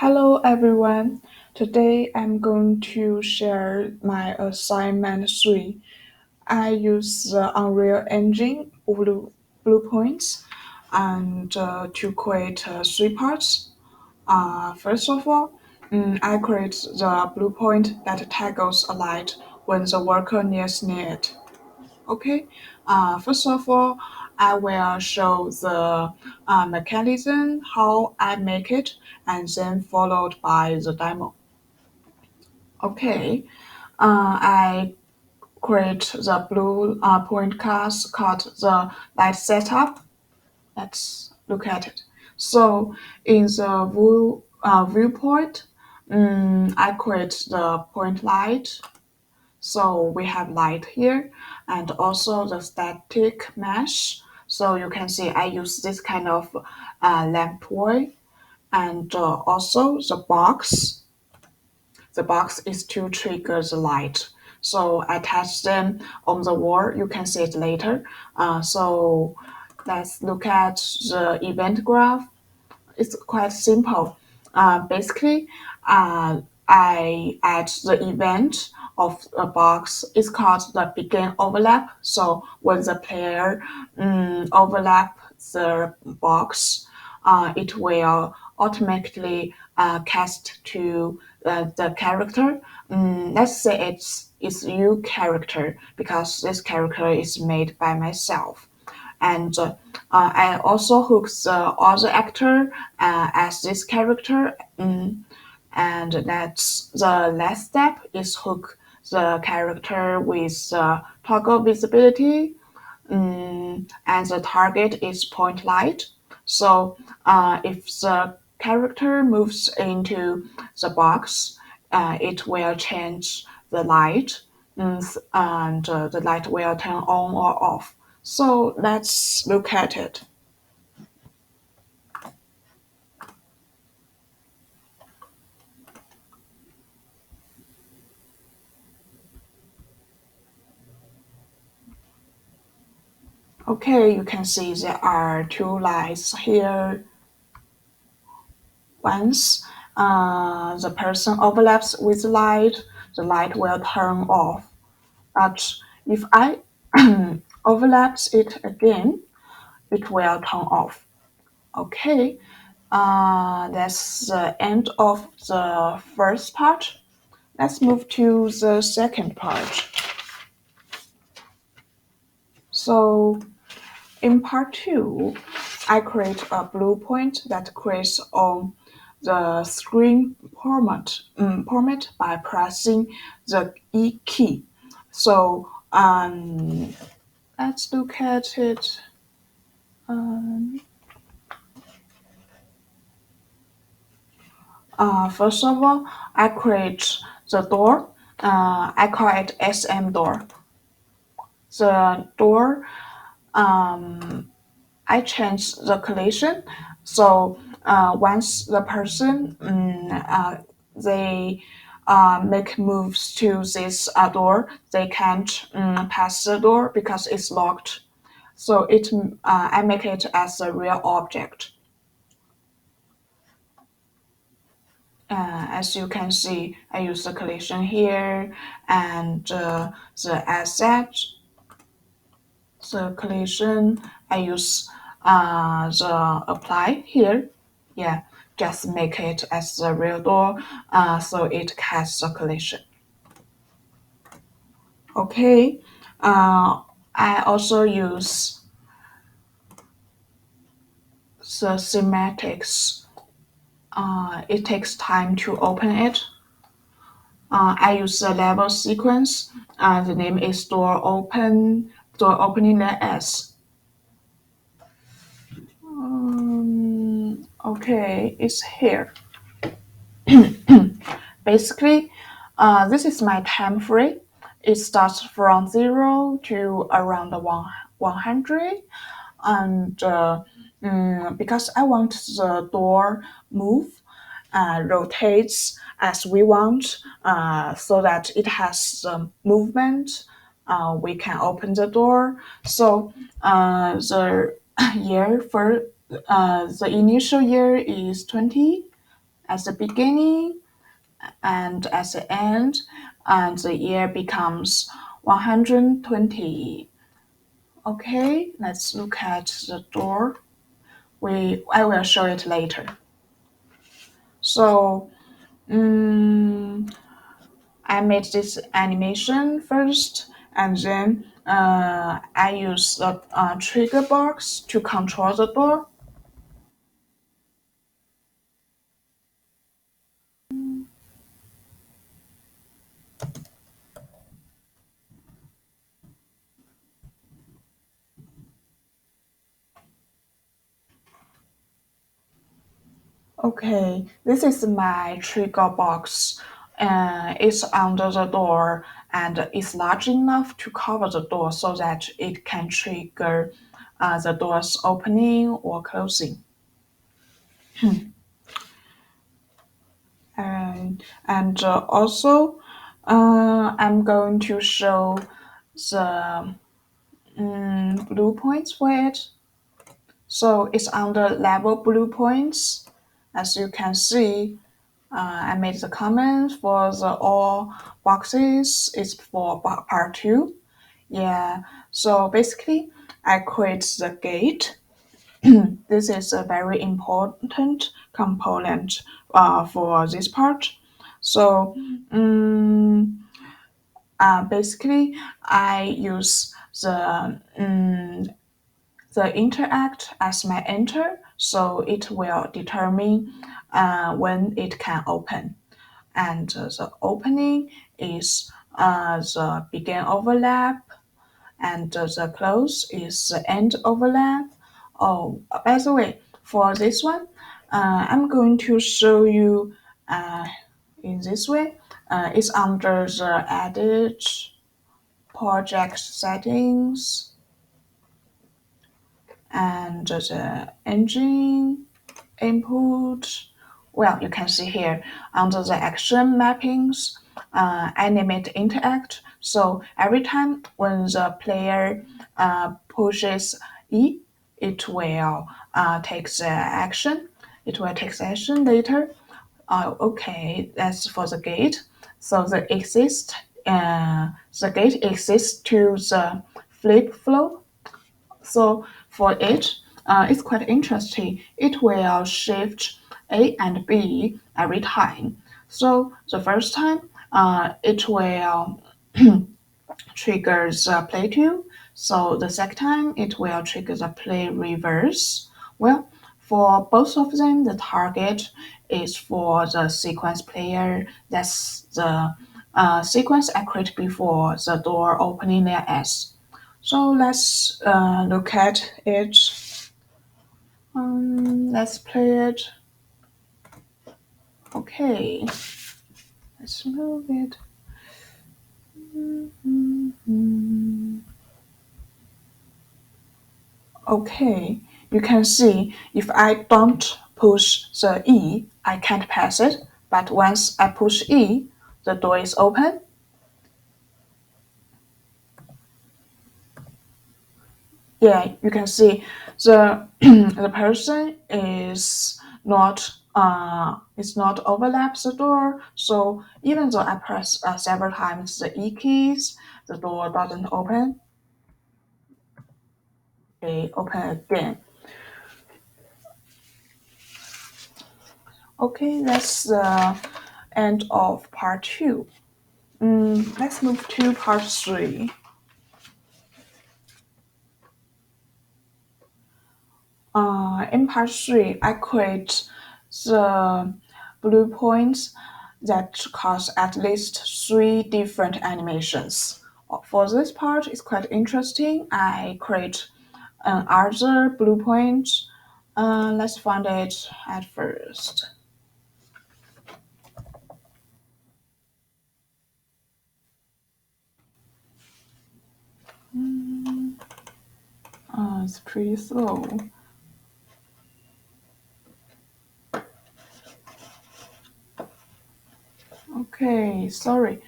Hello everyone. Today I'm going to share my assignment 3. I use the Unreal Engine blueprints and to create 3 parts. First of all, I create the blueprint that tackles a light when the worker near it. Okay. First of all, I will show the mechanism, how I make it, and then followed by the demo. Okay. I create the blue point class called the light setup. Let's look at it. So in the viewport, I create the point light. So we have light here and also the static mesh. So you can see I use this kind of lamp toy and also the box. The box is to trigger the light. So I attach them on the wall. You can see it later. So let's look at the event graph. It's quite simple. Basically, I add the event of a box. It's called the begin overlap. So when the player overlap the box, it will automatically cast to the character. Let's say it's you character because this character is made by myself and I also hook the other actor as this character, and that's the last step is hook the character with toggle visibility, and the target is point light. So if the character moves into the box, it will change the light, and the light will turn on or off. So let's look at it. Okay, you can see there are two lights here. Once the person overlaps with the light will turn off. But if I overlaps it again, it will turn off. Okay, that's the end of the first part. Let's move to the second part. So in part 2, I create a blueprint that creates on the screen format by pressing the E key. So let's look at it. First of all, I create the door. I call it SM door. The door, I change the collision. So once the person they make moves to this door, they can't pass the door because it's locked. So I make it as a real object. As you can see, I use the collision here and the asset, the collision. I use the apply here. Yeah, just make it as the real door so it has the collision. Okay, I also use the semantics. It takes time to open it. I use the level sequence. The name is door opening let S. Okay, it's here. Basically, this is my time frame. It starts from 0 to around 100. And because I want the door move, rotates as we want, so that it has movement. We can open the door. So the year for the initial year is 20, at the beginning and at the end, and the year becomes 120. Okay, let's look at the door. I will show it later. So I made this animation first, and then I use the trigger box to control the door. Okay, this is my trigger box. It's under the door and it's large enough to cover the door so that it can trigger the door's opening or closing. And also, I'm going to show the blue points for it. So it's under level blue points. As you can see, I made the comments for the all boxes. It's for part two. Yeah. So basically, I create the gate. This is a very important component for this part. So basically, I use the interact as my enter, so it will determine when it can open. And the opening is the begin overlap, and the close is the end overlap. Oh, by the way, for this one, I'm going to show you in this way. It's under the edit project settings and the engine input. Well, you can see here under the action mappings, animate interact. So every time when the player pushes E, it will take the action. It will take the action later. Okay, that's for the gate. So the gate exists to the flip flow. So for it, it's quite interesting. It will shift A and B every time. So the first time, it will trigger the play two. So the second time, it will trigger the play reverse. Well, for both of them, the target is for the sequence player. That's the sequence I created before the door opening their S. So let's look at it. Let's play it. Okay, let's move it. Okay, you can see if I don't push the E, I can't pass it. But once I push E, the door is open. Yeah, you can see the the person is not overlaps the door. So even though I press several times the E keys, the door doesn't open. Okay, open again. Okay, that's the end of part two. Let's move to part three. In part three, I create the blue points that cause at least three different animations. For this part, it's quite interesting. I create another blue point. Let's find it at first. It's pretty slow. Okay, sorry.